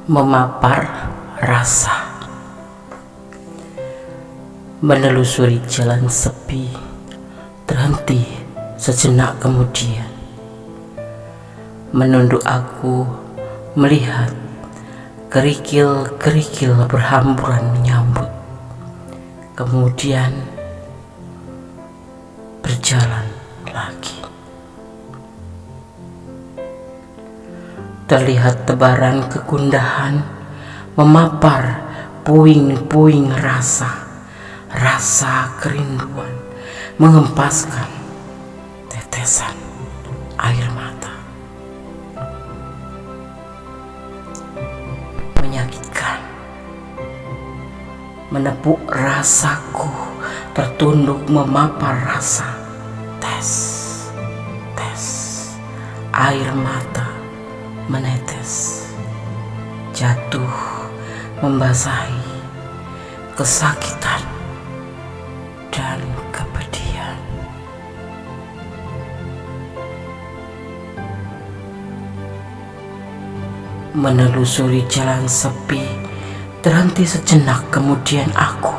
Memapar rasa, menelusuri jalan sepi, terhenti sejenak kemudian. Menunduk aku melihat kerikil-kerikil berhamburan menyambut, kemudian berjalan lagi. Terlihat tebaran kegundahan memapar puing-puing rasa kerinduan, menghempaskan tetesan air mata. Menyakitkan, menepuk rasaku, tertunduk memapar rasa. Tes, air mata menetes, jatuh membasahi kesakitan dan kepedihan. Menelusuri jalan sepi, terhenti sejenak kemudian aku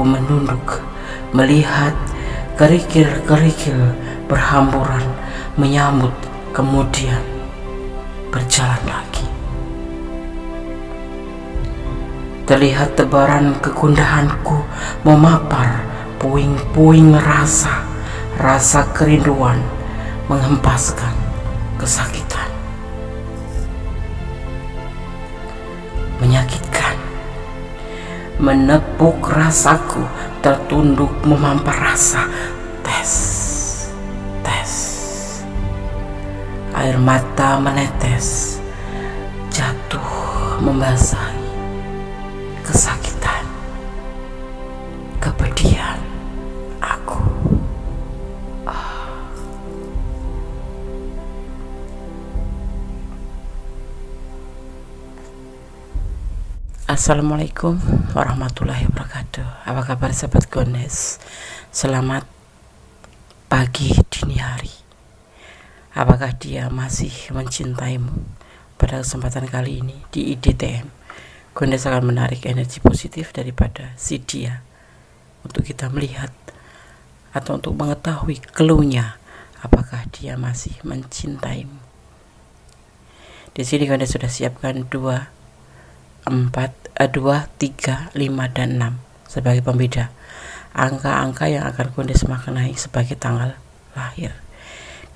menunduk melihat kerikil-kerikil berhamburan menyambut, kemudian berjalan lagi. Terlihat tebaran kegundahanku memapar puing-puing rasa kerinduan, menghempaskan kesakitan. Menyakitkan, menepuk rasaku, tertunduk memampar rasa. Tes, air mata menetes, jatuh membasahi kesakitan, kepedihan aku. Assalamualaikum warahmatullahi wabarakatuh. Apa kabar sahabat Gondes? Selamat pagi dini hari. Apakah dia masih mencintaimu? Pada kesempatan kali ini di IDTM, Gondes akan menarik energi positif daripada si dia untuk kita melihat atau untuk mengetahui clue-nya, apakah dia masih mencintaimu. Di sini Gondes sudah siapkan 2, 3, 5, dan 6 sebagai pembeda angka-angka yang akan Gondes maknai sebagai tanggal lahir.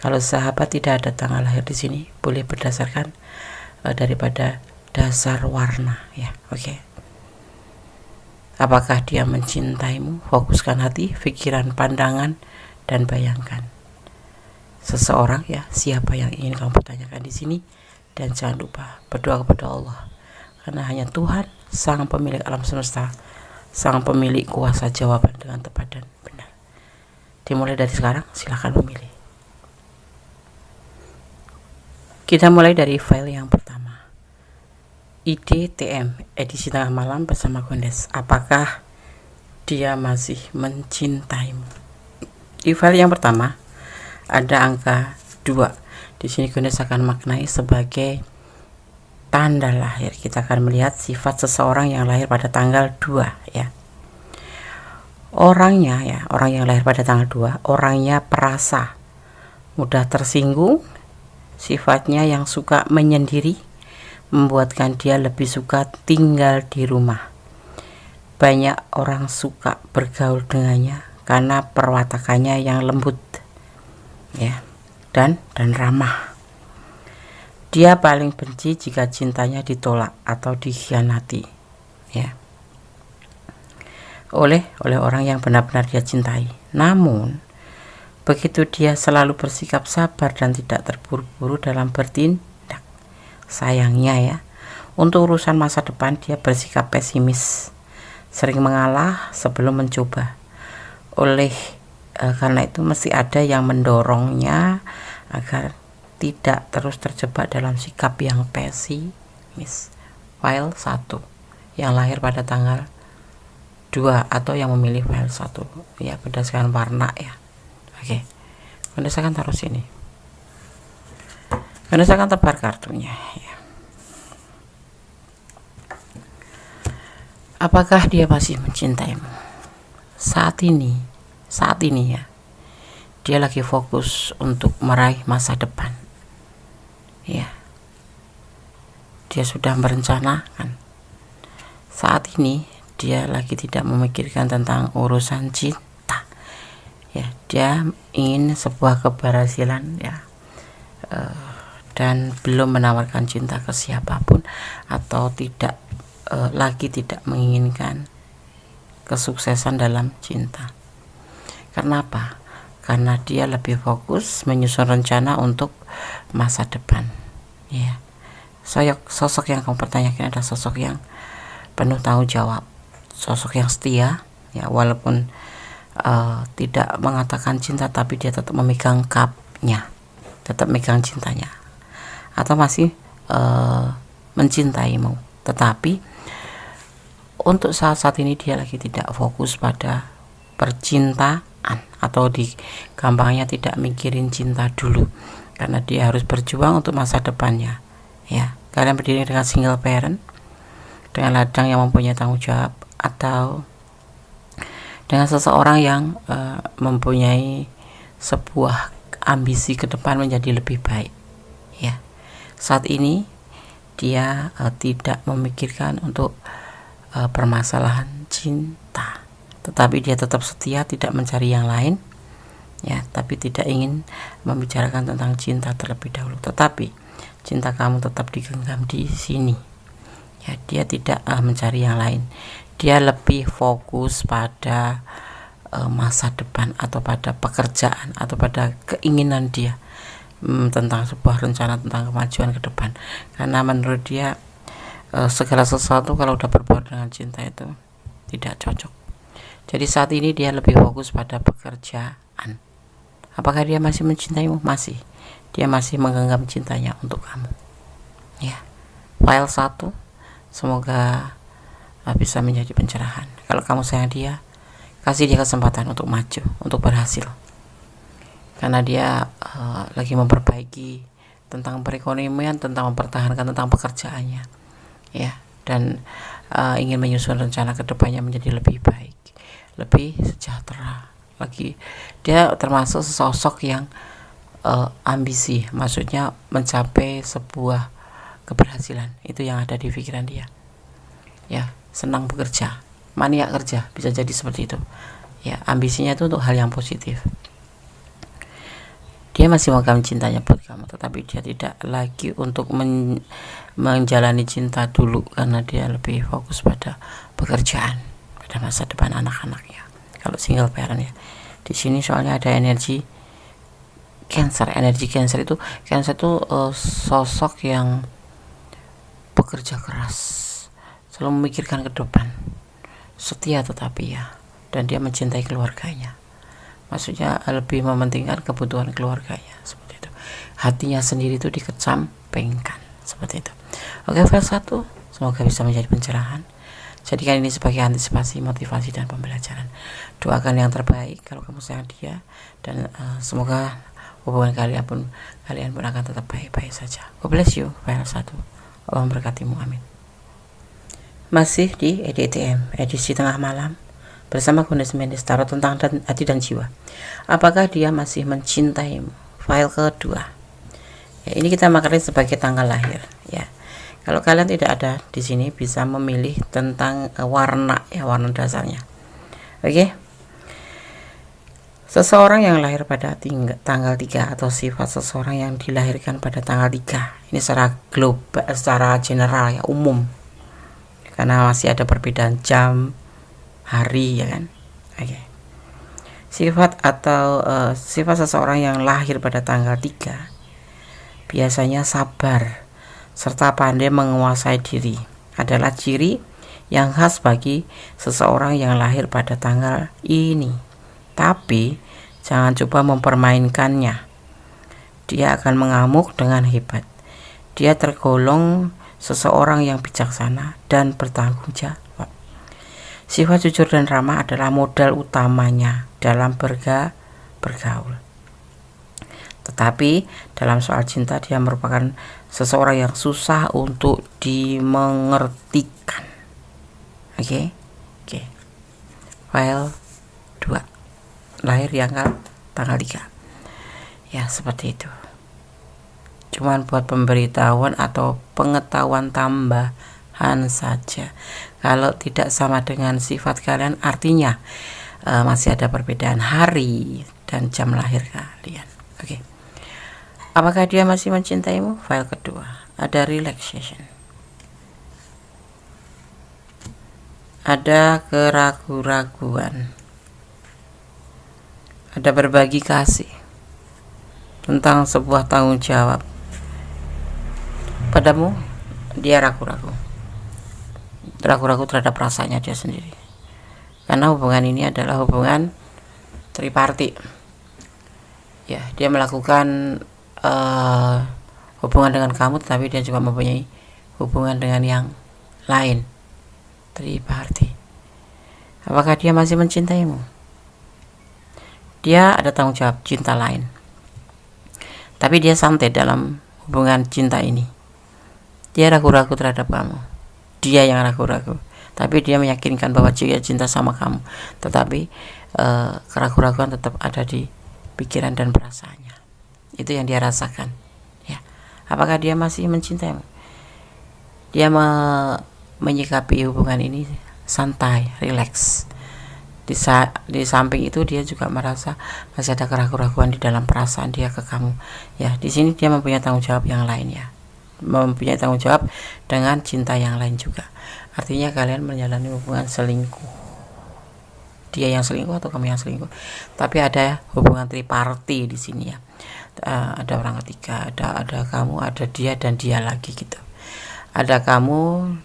Kalau sahabat tidak ada tanggal lahir di sini, boleh berdasarkan daripada dasar warna, ya. Oke. Apakah dia mencintaimu? Fokuskan hati, pikiran, pandangan, dan bayangkan seseorang, ya, siapa yang ingin kamu tanyakan di sini. Dan jangan lupa berdoa kepada Allah, karena hanya Tuhan, sang pemilik alam semesta, sang pemilik kuasa jawaban dengan tepat dan benar. Dimulai dari sekarang, silakan memilih. Kita mulai dari file yang pertama, IDTM edisi tengah malam bersama Gondes. Apakah dia masih mencintaimu? Di file yang pertama ada angka 2. Di sini Gondes akan maknai sebagai tanda lahir. Kita akan melihat sifat seseorang yang lahir pada tanggal 2, ya. Orang yang lahir pada tanggal 2, orangnya perasa, mudah tersinggung, sifatnya yang suka menyendiri, membuatkan dia lebih suka tinggal di rumah. Banyak orang suka bergaul dengannya karena perwatakannya yang lembut, ya, dan ramah. Dia paling benci jika cintanya ditolak atau dikhianati, ya, oleh orang yang benar-benar dia cintai. Namun begitu dia selalu bersikap sabar dan tidak terburu-buru dalam bertindak. Sayangnya, ya, untuk urusan masa depan dia bersikap pesimis, sering mengalah sebelum mencoba. Karena itu mesti ada yang mendorongnya agar tidak terus terjebak dalam sikap yang pesimis. File 1 yang lahir pada tanggal 2 atau yang memilih file 1, ya, berdasarkan warna, ya. Oke, Anda akan taruh sini. Anda akan tebar kartunya, ya. Apakah dia masih mencintaimu? Saat ini ya, dia lagi fokus untuk meraih masa depan. Ya, dia sudah merencanakan. Saat ini dia lagi tidak memikirkan tentang urusan cinta. Ya, dia ingin sebuah keberhasilan, ya, dan belum menawarkan cinta ke siapapun, atau lagi tidak menginginkan kesuksesan dalam cinta. Karena apa? Karena dia lebih fokus menyusun rencana untuk masa depan. Ya, sosok yang kamu pertanyakan adalah sosok yang penuh tanggung jawab, sosok yang setia, ya, walaupun tidak mengatakan cinta, tapi dia tetap memegang cupnya, tetap megang cintanya, atau masih mencintaimu. Tetapi untuk saat ini dia lagi tidak fokus pada percintaan, atau di gampangnya tidak mikirin cinta dulu, karena dia harus berjuang untuk masa depannya. Ya, kalian berdiri dengan single parent, dengan ladang yang mempunyai tanggung jawab, atau dengan seseorang yang mempunyai sebuah ambisi ke depan menjadi lebih baik. Ya, saat ini dia tidak memikirkan untuk permasalahan cinta, tetapi dia tetap setia, tidak mencari yang lain, ya, tapi tidak ingin membicarakan tentang cinta terlebih dahulu. Tetapi cinta kamu tetap digenggam di sini, ya. Dia tidak mencari yang lain, dia lebih fokus pada masa depan, atau pada pekerjaan, atau pada keinginan dia tentang sebuah rencana tentang kemajuan ke depan. Karena menurut dia segala sesuatu kalau udah berbau dengan cinta itu tidak cocok. Jadi saat ini dia lebih fokus pada pekerjaan. Apakah dia masih mencintaimu? Masih. Dia masih menggenggam cintanya untuk kamu. Ya. File 1 semoga bisa menjadi pencerahan. Kalau kamu sayang dia, kasih dia kesempatan untuk maju, untuk berhasil. Karena dia lagi memperbaiki tentang perekonomian, tentang mempertahankan tentang pekerjaannya, ya, dan ingin menyusun rencana kedepannya menjadi lebih baik, lebih sejahtera lagi. Dia termasuk sosok yang ambisi, maksudnya mencapai sebuah keberhasilan, itu yang ada di pikiran dia. Ya, senang bekerja, maniak kerja, bisa jadi seperti itu. Ya, ambisinya itu untuk hal yang positif. Dia masih memegang cintanya buat kamu, tetapi dia tidak lagi untuk menjalani cinta dulu, karena dia lebih fokus pada pekerjaan, pada masa depan anak-anaknya. Kalau single parent, ya, di sini soalnya ada energi Cancer. Energi Cancer itu sosok yang bekerja keras, selalu memikirkan ke depan, setia tetapi, ya, dan dia mencintai keluarganya. Maksudnya lebih mementingkan kebutuhan keluarganya, seperti itu. Hatinya sendiri itu dikesampingkan, seperti itu. Oke, file 1 semoga bisa menjadi pencerahan. Jadikan ini sebagai antisipasi, motivasi, dan pembelajaran. Doakan yang terbaik kalau kamu sayang dia, dan semoga hubungan kalian pun akan tetap baik-baik saja. God bless you. File 1, Allah memberkatimu, amin. Masih di EDTM edisi tengah malam bersama Gunes Mendes, tarot tentang hati dan jiwa. Apakah dia masih mencintaimu? File kedua. Ya, ini kita maknai sebagai tanggal lahir, ya. Kalau kalian tidak ada di sini, bisa memilih tentang warna, ya, warna dasarnya. Oke. Seseorang yang lahir pada tanggal 3, atau sifat seseorang yang dilahirkan pada tanggal 3. Ini secara global, secara general, ya, umum. Karena masih ada perbedaan jam, hari, ya kan. Oke. Sifat seseorang yang lahir pada tanggal 3 biasanya sabar serta pandai menguasai diri, adalah ciri yang khas bagi seseorang yang lahir pada tanggal ini. Tapi jangan coba mempermainkannya, dia akan mengamuk dengan hebat. Dia tergolong seseorang yang bijaksana dan bertanggung jawab. Sifat jujur dan ramah adalah modal utamanya dalam bergaul. Tetapi dalam soal cinta, dia merupakan seseorang yang susah untuk dimengertikan. Oke. Oke. File 2. Lahir yang tanggal 3. Ya, seperti itu. Cuman buat pemberitahuan atau pengetahuan tambahan saja. Kalau tidak sama dengan sifat kalian, artinya masih ada perbedaan hari dan jam lahir kalian. Oke. Apakah dia masih mencintaimu? File kedua. Ada relaxation. Ada keraguan-raguan. Ada berbagi kasih tentang sebuah tanggung jawab. Padamu, dia ragu-ragu terhadap perasaannya dia sendiri, karena hubungan ini adalah hubungan triparti. Ya, dia melakukan hubungan dengan kamu, tetapi dia juga mempunyai hubungan dengan yang lain, triparti. Apakah dia masih mencintaimu? Dia ada tanggung jawab cinta lain, tapi dia santai dalam hubungan cinta ini. Dia ragu-ragu terhadap kamu. Dia yang ragu-ragu, tapi dia meyakinkan bahwa dia cinta sama kamu. Tetapi keraguan-raguan tetap ada di pikiran dan perasaannya. Itu yang dia rasakan. Ya. Apakah dia masih mencintaimu? Dia menyikapi hubungan ini santai, rileks. Di samping itu dia juga merasa masih ada keraguan-raguan di dalam perasaan dia ke kamu. Ya, di sini dia mempunyai tanggung jawab yang lain, ya. Mempunyai tanggung jawab dengan cinta yang lain juga. Artinya kalian menjalani hubungan selingkuh. Dia yang selingkuh atau kamu yang selingkuh. Tapi ada hubungan triparti di sini, ya. Ada orang ketiga, ada kamu, ada dia dan dia lagi gitu. Ada kamu,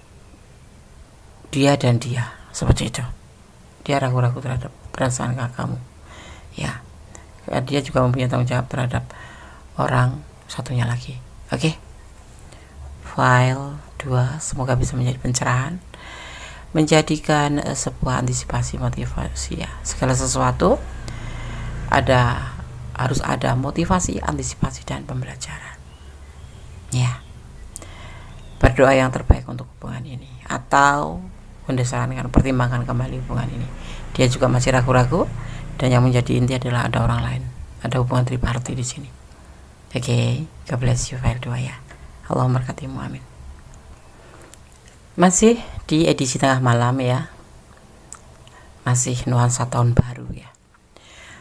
dia dan dia, seperti itu. Dia ragu-ragu terhadap perasaan kamu. Ya. Dia juga mempunyai tanggung jawab terhadap orang satunya lagi. Oke. File 2, semoga bisa menjadi pencerahan, menjadikan sebuah antisipasi motivasi, ya. Segala sesuatu harus ada motivasi, antisipasi dan pembelajaran. Ya. Berdoa yang terbaik untuk hubungan ini, atau mendesakan, pertimbangkan kembali hubungan ini. Dia juga masih ragu-ragu, dan yang menjadi inti adalah ada orang lain, ada hubungan triparti di sini. Oke, God bless you, file 2, ya. Allah memberkatimu, amin. Masih di edisi tengah malam, ya. Masih nuansa tahun baru, ya.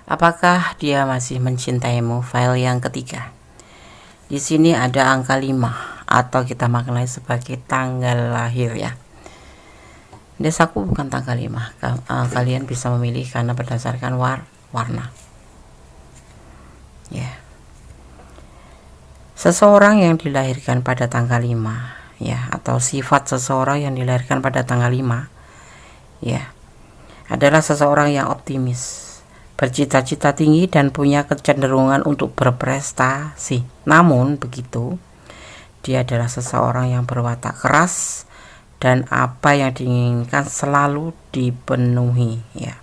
Apakah dia masih mencintaimu? File yang ketiga. Di sini ada angka 5 atau kita maknai sebagai tanggal lahir, ya. Desaku bukan tanggal 5. Kalian bisa memilih karena berdasarkan warna. Ya. Seseorang yang dilahirkan pada tanggal 5, ya, atau sifat seseorang yang dilahirkan pada tanggal 5, ya, adalah seseorang yang optimis, bercita-cita tinggi dan punya kecenderungan untuk berprestasi. Namun begitu, dia adalah seseorang yang berwatak keras dan apa yang diinginkan selalu dipenuhi, ya.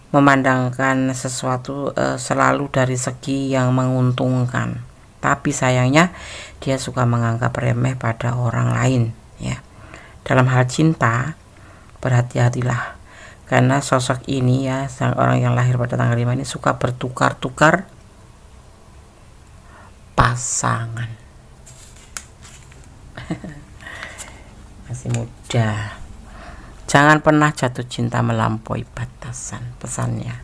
Memandangkan sesuatu selalu dari segi yang menguntungkan, tapi sayangnya dia suka menganggap remeh pada orang lain, ya. Dalam hal cinta, berhati-hatilah, karena sosok ini, ya, sang orang yang lahir pada tanggal 5 ini suka bertukar-tukar pasangan. Masih muda. Jangan pernah jatuh cinta melampaui batasan, pesannya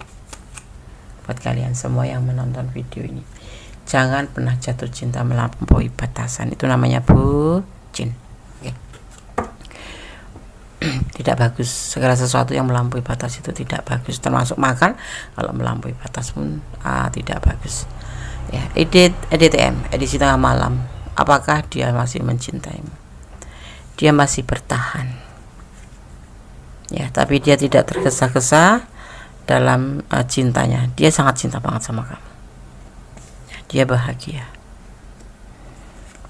buat kalian semua yang menonton video ini. Jangan pernah jatuh cinta melampaui batasan, itu namanya bucin. Oke. Tidak bagus. Segala sesuatu yang melampaui batas itu tidak bagus, termasuk makan. Kalau melampaui batas pun tidak bagus, ya. EDTM, edisi tengah malam. Apakah dia masih mencintaimu? Dia masih bertahan, ya, tapi dia tidak tergesa-gesa dalam cintanya. Dia sangat cinta banget sama kamu, ya, dia bahagia,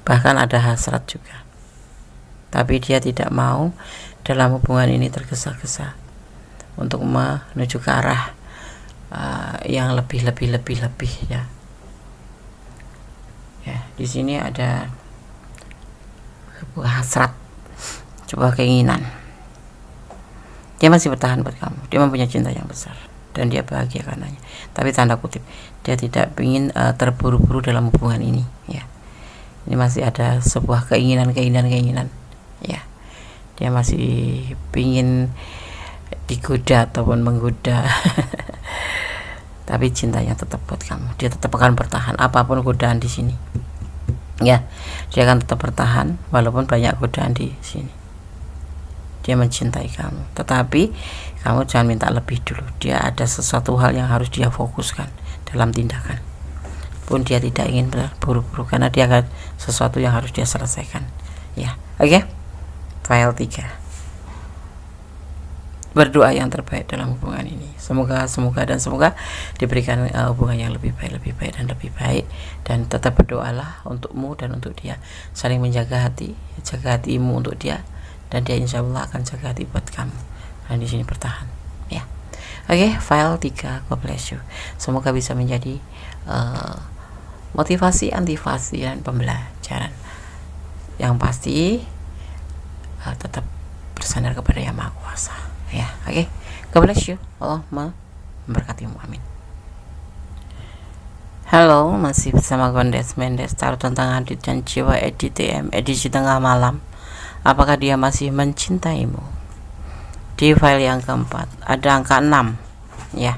bahkan ada hasrat juga, tapi dia tidak mau dalam hubungan ini tergesa-gesa untuk menuju ke arah yang lebih, ya. Ya, di sini ada sebuah hasrat sebuah keinginan. Dia masih bertahan buat kamu, dia mempunyai cinta yang besar dan dia bahagia karenanya. Tapi tanda kutip, dia tidak ingin terburu-buru dalam hubungan ini, ya. Ini masih ada sebuah keinginan, ya. Dia masih ingin digoda ataupun menggoda. Tapi cintanya tetap buat kamu. Dia tetap akan bertahan apapun godaan di sini. Ya, dia akan tetap bertahan walaupun banyak godaan di sini. Dia mencintai kamu, tetapi kamu jangan minta lebih dulu. Dia ada sesuatu hal yang harus dia fokuskan dalam tindakan. Pun dia tidak ingin buru-buru karena dia ada sesuatu yang harus dia selesaikan. Ya, oke. File 3. Berdoa yang terbaik dalam hubungan ini. Semoga diberikan hubungan yang lebih baik dan tetap berdoalah untukmu dan untuk dia. Saling menjaga hati, jaga hatimu untuk dia. Dan dia insya Allah akan jaga hati buat kamu. Dan di sini bertahan, ya. Oke, file 3. God bless you. Semoga bisa menjadi motivasi, antivasi dan pembelajaran. Yang pasti tetap bersandar kepada Yang Maha Kuasa, ya. Oke, God bless you. Allah memberkatimu, amin. Halo, masih bersama Gondes Mendes, taruh tentang Adit dan Jiwa EDTM edisi tengah malam. Apakah dia masih mencintaimu? Di file yang keempat ada angka 6, ya.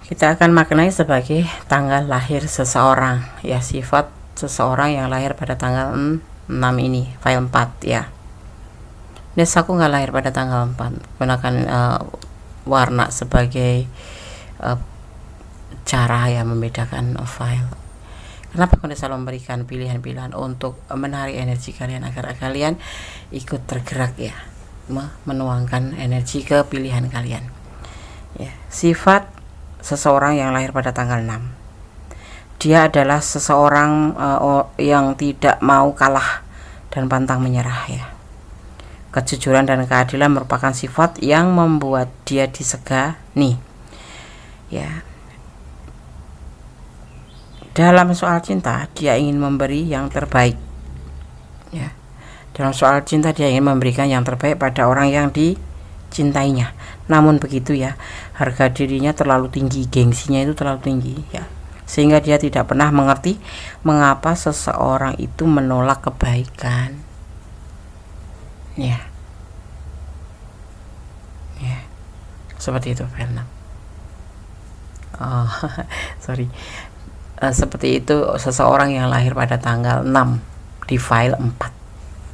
Kita akan maknai sebagai tanggal lahir seseorang, ya, sifat seseorang yang lahir pada tanggal 6 ini, file 4, ya. Nes, aku nggak lahir pada tanggal 4. Gunakan warna sebagai cara yang membedakan file. Kenapa aku selalu memberikan pilihan-pilihan untuk menarik energi kalian agar kalian ikut tergerak, ya, menuangkan energi ke pilihan kalian, ya. Sifat seseorang yang lahir pada tanggal 6, dia adalah seseorang yang tidak mau kalah dan pantang menyerah, ya. Kejujuran dan keadilan merupakan sifat yang membuat dia disegani, ya. Dalam soal cinta, dia ingin memberi yang terbaik, ya. Dalam soal cinta, dia ingin memberikan yang terbaik pada orang yang dicintainya. Namun begitu, ya, harga dirinya terlalu tinggi, gengsinya itu terlalu tinggi, ya, sehingga dia tidak pernah mengerti mengapa seseorang itu menolak kebaikan, ya. Ya, seperti itu, Fernand. Oh, sorry. Seperti itu seseorang yang lahir pada tanggal 6 di file 4,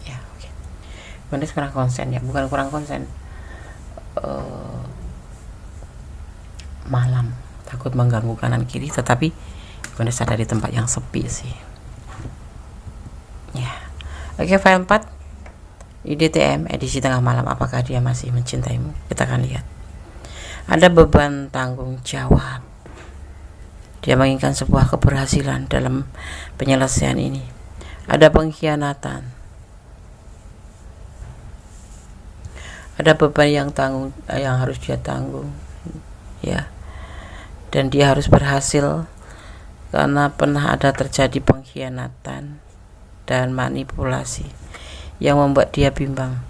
ya. Oke. Gondes kurang konsen, ya, bukan kurang konsen, malam takut mengganggu kanan kiri, tetapi Gondes ada di tempat yang sepi sih, ya. Oke, file 4 IDTM edisi tengah malam. Apakah dia masih mencintaimu? Kita akan lihat. Ada beban tanggung jawab. Dia menginginkan sebuah keberhasilan dalam penyelesaian ini. Ada pengkhianatan. Ada beban yang harus dia tanggung, ya. Dan dia harus berhasil karena pernah ada terjadi pengkhianatan dan manipulasi yang membuat dia bimbang.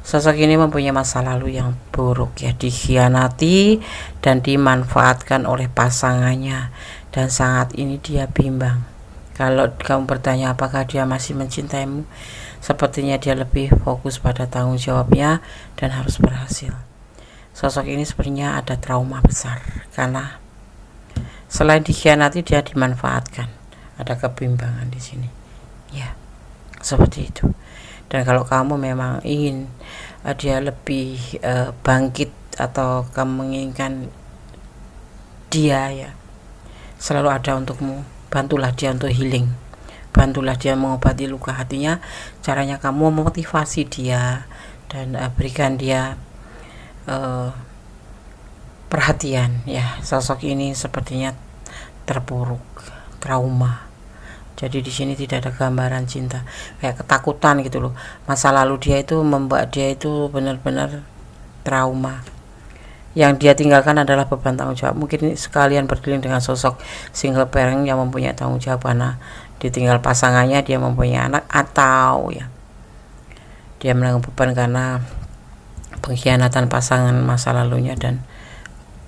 Sosok ini mempunyai masa lalu yang buruk, ya, dikhianati dan dimanfaatkan oleh pasangannya, dan saat ini dia bimbang. Kalau kamu bertanya apakah dia masih mencintaimu, sepertinya dia lebih fokus pada tanggung jawabnya dan harus berhasil. Sosok ini sepertinya ada trauma besar karena selain dikhianati dia dimanfaatkan. Ada kebimbangan di sini, ya, seperti itu. Dan kalau kamu memang ingin dia lebih bangkit atau kamu menginginkan dia, ya, selalu ada untukmu, bantulah dia untuk healing, bantulah dia mengobati luka hatinya. Caranya kamu memotivasi dia dan berikan dia perhatian, ya. Sosok ini sepertinya terpuruk, trauma. Jadi di sini tidak ada gambaran cinta, kayak ketakutan gitu loh. Masa lalu dia itu membuat dia itu benar-benar trauma. Yang dia tinggalkan adalah beban tanggung jawab. Mungkin sekalian berkeliling dengan sosok single parent yang mempunyai tanggung jawab karena ditinggal pasangannya, dia mempunyai anak, atau ya dia menanggung beban karena pengkhianatan pasangan masa lalunya dan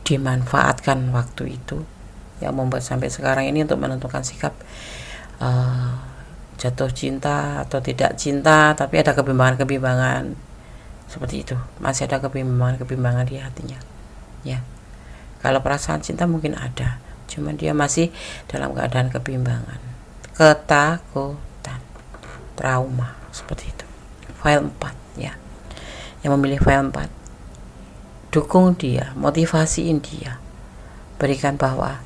dimanfaatkan waktu itu yang membuat sampai sekarang ini untuk menentukan sikap jatuh cinta atau tidak cinta, tapi ada kebimbangan-kebimbangan seperti itu, masih ada kebimbangan di hatinya ya. Kalau perasaan cinta mungkin ada, cuman dia masih dalam keadaan kebimbangan, ketakutan, trauma seperti itu. File 4 ya, yang memilih file 4, dukung dia, motivasiin dia, berikan bahwa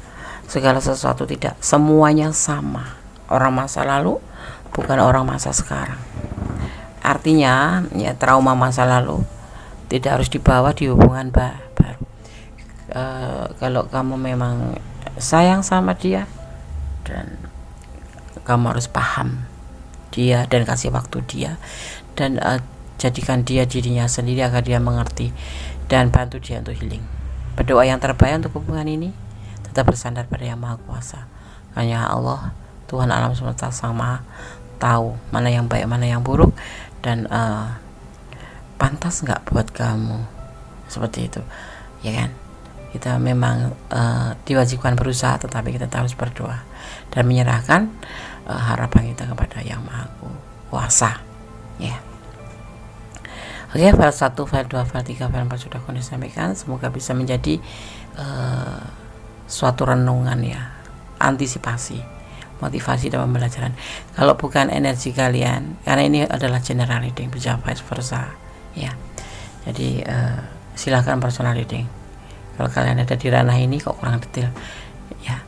segala sesuatu tidak semuanya sama. Orang masa lalu bukan orang masa sekarang. Artinya ya, trauma masa lalu tidak harus dibawa di hubungan baru. Kalau kamu memang sayang sama dia, dan kamu harus paham dia dan kasih waktu dia, dan jadikan dia dirinya sendiri agar dia mengerti, dan bantu dia untuk healing. Berdoa yang terbaik untuk hubungan ini, tetap bersandar pada Yang Maha Kuasa. Hanya Allah, Tuhan alam semesta, Sang Maha tahu mana yang baik, mana yang buruk, dan pantas nggak buat kamu seperti itu, ya kan? Kita memang diwajibkan berusaha, tetapi kita harus berdoa dan menyerahkan harapan kita kepada Yang Maha Kuasa, ya. Oke, file 1, file 2, file 3, file 4 sudah kami sampaikan. Semoga bisa menjadi suatu renungan ya, antisipasi, motivasi dalam pembelajaran. Kalau bukan energi kalian, karena ini adalah general reading, bisa vice versa ya. Jadi silakan personal reading. Kalau kalian ada di ranah ini kok kurang detail ya,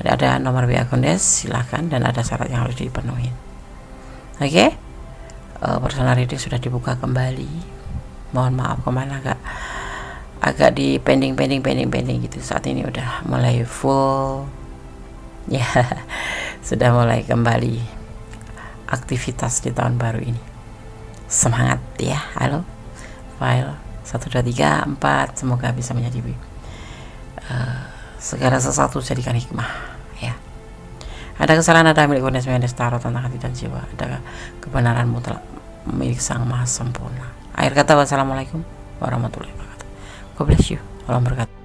ada nomor WA Kondes, silakan, dan ada syarat yang harus dipenuhi. Oke, personal reading sudah dibuka kembali. Mohon maaf kemana agak di pending gitu. Saat ini udah mulai full ya, sudah mulai kembali aktivitas di tahun baru ini. Semangat ya. Halo, file 1, 2, 3, 4, semoga bisa menjadi segala sesuatu jadikan hikmah ya. Ada kesalahan, ada milik Kondes Tarot tentang hati dan jiwa, ada kebenaran mutlak milik Sang Maha Sempurna. Akhir kata, wassalamualaikum warahmatullahi wabarakatuh. God bless you. Salam berkat.